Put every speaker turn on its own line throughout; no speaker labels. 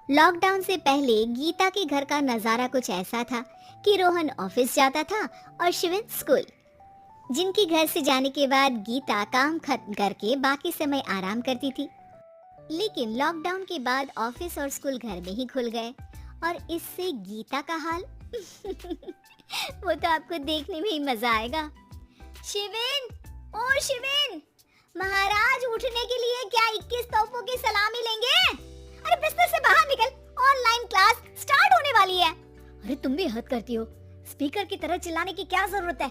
Lockdown से पहले गीता के घर का नजारा कुछ ऐसा था कि रोहन ऑफिस जाता था और शिविन स्कूल। जिनके घर से जाने के बाद गीता काम खत्म करके बाकी समय आराम करती थी। लेकिन लॉकडाउन के बाद ऑफिस और स्कूल घर में ही खुल गए और इससे गीता का हाल वो तो आपको देखने में ही मजा आएगा। शिविन, ओ शिविन, महाराज उठने के लिए क्या 21 तोपों की सलामी लेंगे? अरे बिस्तर से बाहर निकल, ऑनलाइन क्लास स्टार्ट होने वाली है। अरे तुम भी हद करती हो, स्पीकर की तरह चिल्लाने की क्या जरूरत है?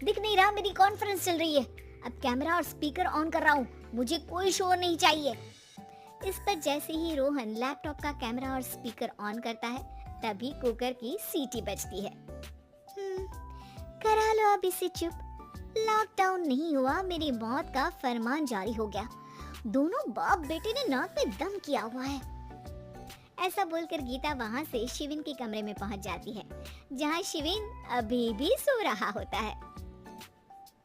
दिख नहीं रहा मेरी कॉन्फ्रेंस चल रही है। अब कैमरा और स्पीकर ऑन कर रहा हूँ, मुझे कोई शोर नहीं चाहिए। इस पर जैसे ही रोहन लैपटॉप का कैमरा और स्पीकर ऑन करता है तभी कुकर की सीटी बजती है। करा लो अब इसे चुप। लॉकडाउन नहीं हुआ, मेरी मौत का फरमान जारी हो गया। दोनों बाप बेटे ने नाक में दम किया हुआ है। ऐसा बोलकर गीता वहां से शिविन के कमरे में पहुंच जाती है, जहां शिविन अभी भी सो रहा होता है।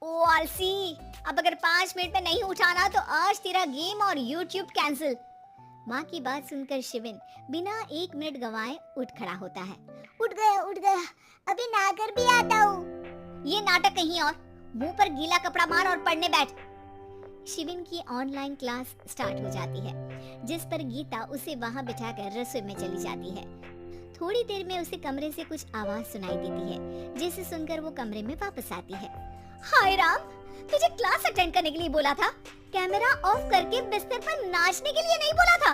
ओ आलसी, अब अगर 5 मिनट में नहीं उठाना तो आज तेरा गेम और यूट्यूब कैंसिल। माँ की बात सुनकर शिविन बिना 1 मिनट गंवाए उठ खड़ा होता है। उठ गया, अभी नहाकर भी आता हूँ। ये नाटक कहीं और, मुंह पर गीला कपड़ा मार और पढ़ने बैठ। शिविन की ऑनलाइन क्लास स्टार्ट हो जाती है, जिस पर गीता उसे वहां बिठाकर रसोई में चली जाती है। थोड़ी देर में उसे कमरे से कुछ आवाज सुनाई देती है, जिसे सुनकर वो कमरे में वापस आती है। हाय राम, तुझे क्लास अटेंड करने के लिए बोला था, कैमरा ऑफ करके बिस्तर पर नाचने के लिए नहीं बोला था।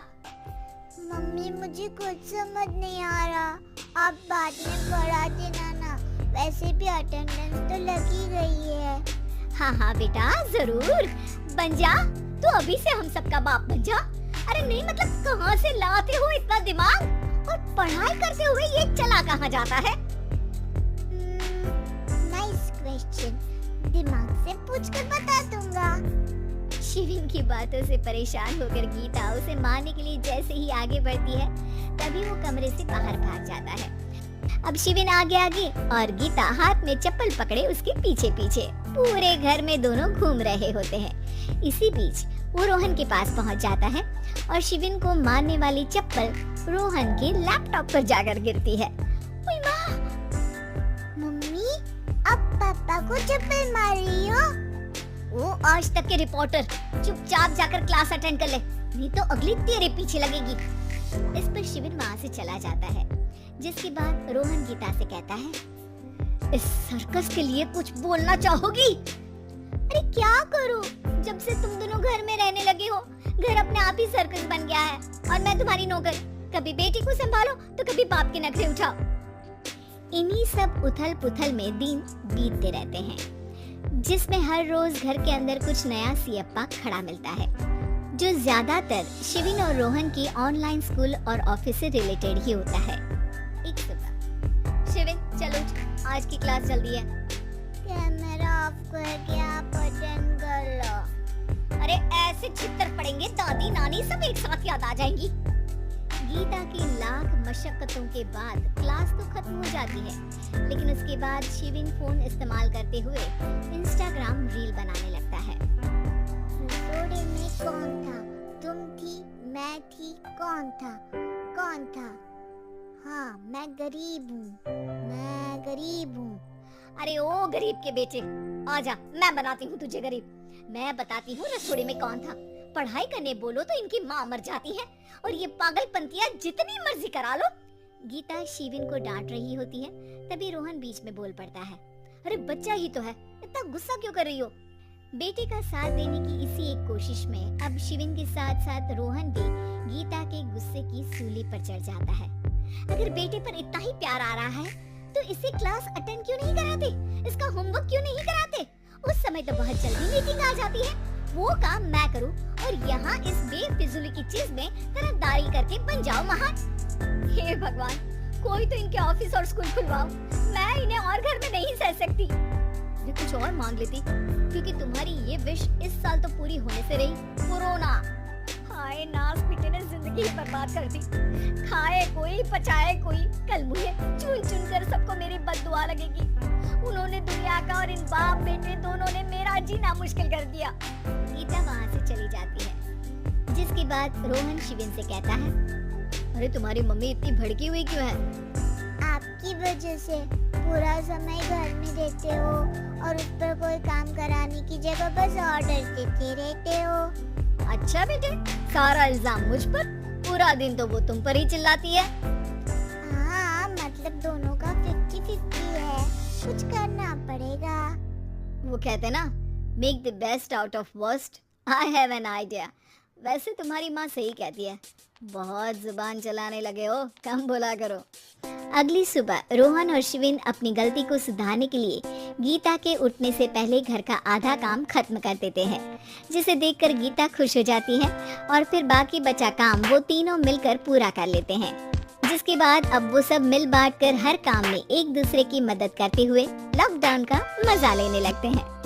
मम्मी मुझे कुछ समझ नहीं आ रहा, आप बाद में पढ़ा देना ना, वैसे भी अटेंडेंस तो लगी गई है।
हाँ बेटा, जरूर बन जा, तू अभी से हम सबका बाप बन जा। अरे नहीं मतलब कहाँ से लाते हो इतना दिमाग, और पढ़ाई करते हुए ये चला कहाँ जाता है?
नाइस क्वेश्चन, दिमाग से पूछकर बता दूंगा।
शिविन की बातों से परेशान होकर गीता उसे मारने के लिए जैसे ही आगे बढ़ती है तभी वो कमरे से बाहर भाग जाता है। अब शिविन आगे और गीता हाथ में चप्पल पकड़े उसके पीछे पीछे पूरे घर में दोनों घूम रहे होते हैं। इसी बीच वो रोहन के पास पहुंच जाता है और शिविन को मारने वाली चप्पल रोहन के लैपटॉप पर जाकर गिरती है।
मम्मी, अब पापा को चप्पल मार रही हो?
वो आज तक के रिपोर्टर, चुपचाप जाकर क्लास अटेंड कर ले, नहीं तो अगली तेरे पीछे लगेगी। इस पर शिविन वहाँ से चला जाता है, जिसके बाद रोहन गीता से कहता है, इस सर्कस के लिए कुछ बोलना चाहोगी? अरे क्या करूं, जब से तुम दोनों घर में रहने लगे हो, घर अपने आप ही सर्कस बन गया है और मैं तुम्हारी नौकर। कभी बेटी को संभालो तो कभी बाप के नखरे उठाओ। इन्हीं सब उथल पुथल में दिन बीतते रहते हैं, जिसमें हर रोज घर के अंदर कुछ नया सियप्पा खड़ा मिलता है, जो ज्यादातर शिविन और रोहन की ऑनलाइन स्कूल और ऑफिस से रिलेटेड ही होता है। एक सुबह, शिविन चलो आज की क्लास जल्दी है।
कैमरा ऑफ करके आप अटेंड कर लो।
अरे ऐसे छितर पड़ेंगे, दादी नानी सब एक साथ याद आ जाएंगी। गीता की लाख मशक्कतों के बाद क्लास तो खत्म हो जाती है, लेकिन उसके बाद शिविन फोन इस्तेमाल करते हुए इंस्टाग्राम रील बनाने लगता है।
रसोड़े में कौन था? तुम थी, मैं थी, कौन था? हाँ, मैं गरीब हूँ।
अरे ओ गरीब के बेटे, आजा, मैं बनाती हूँ तुझे गरीब। मैं बताती हूँ रसोड़े में कौन था। पढ़ाई करने बोलो तो इनकी माँ मर जाती है, और ये पागलपंतियाँ जितनी मर्जी करा लो। गीता शिविन को डांट रही होती है, तभी रोहन बीच में बोल पड़ता है, अरे बच्चा ही तो है, इतना गुस्सा क्यों कर रही हो? बेटे का साथ देने की इसी एक कोशिश में अब शिविन के साथ साथ रोहन भी गीता के गुस्से की सूली पर चढ़ जाता है। अगर बेटे पर इतना ही प्यार आ रहा है तो इसे क्लास अटेंड क्यों नहीं कराते? इसका होमवर्क क्यों नहीं कराते? उस समय तो बहुत जल्दी मीटिंग आ जाती है, वो काम मैं करूं और यहाँ इस बेफिजूली की चीज में तरफदारी करके बन जाओ महान। हे भगवान, कोई तो इनके ऑफिस और स्कूल खुलवाओ, मैं इन्हें और घर में नहीं सह सकती। मैं कुछ और मांग लेती, क्योंकि तुम्हारी ये विश इस साल तो पूरी होने से रही, कोरोना। हाय नास बेटे ने जिंदगी बर्बाद कर दी। खाए कोई पचाए कोई, कल मुझे चुन चुन कर सबको मेरी बद्दुआ लगेगी। उन्होंने दुनिया का और इन बाप बेटे दोनों ने मेरा जीना मुश्किल कर दिया। गीता वहाँ से चली जाती है, जिसके बाद रोहन शिविन से कहता है, अरे तुम्हारी मम्मी इतनी भड़की हुई क्यों है?
आपकी वजह से पूरा समय घर में रहते हो और उस पर कोई काम कराने की जगह बस ऑर्डर देते रहते हो।
अच्छा बेटे, सारा इल्जाम मुझ पर? पूरा दिन तो वो तुम पर ही चिल्लाती है।
हाँ, मतलब दोनों का 50-50 है, कुछ करना पड़ेगा।
वो कहते ना, make the best out of worst. I have an idea. वैसे तुम्हारी माँ सही कहती है, बहुत जुबान चलाने लगे हो, कम बोला करो। अगली सुबह रोहन और शिविन अपनी गलती को सुधारने के लिए गीता के उठने से पहले घर का आधा काम खत्म कर देते हैं, जिसे देखकर गीता खुश हो जाती है और फिर बाकी बचा काम वो तीनों मिलकर पूरा कर लेते हैं। जिसके बाद अब वो सब मिल बांट कर हर काम में एक दूसरे की मदद करते हुए लॉकडाउन का मजा लेने लगते हैं।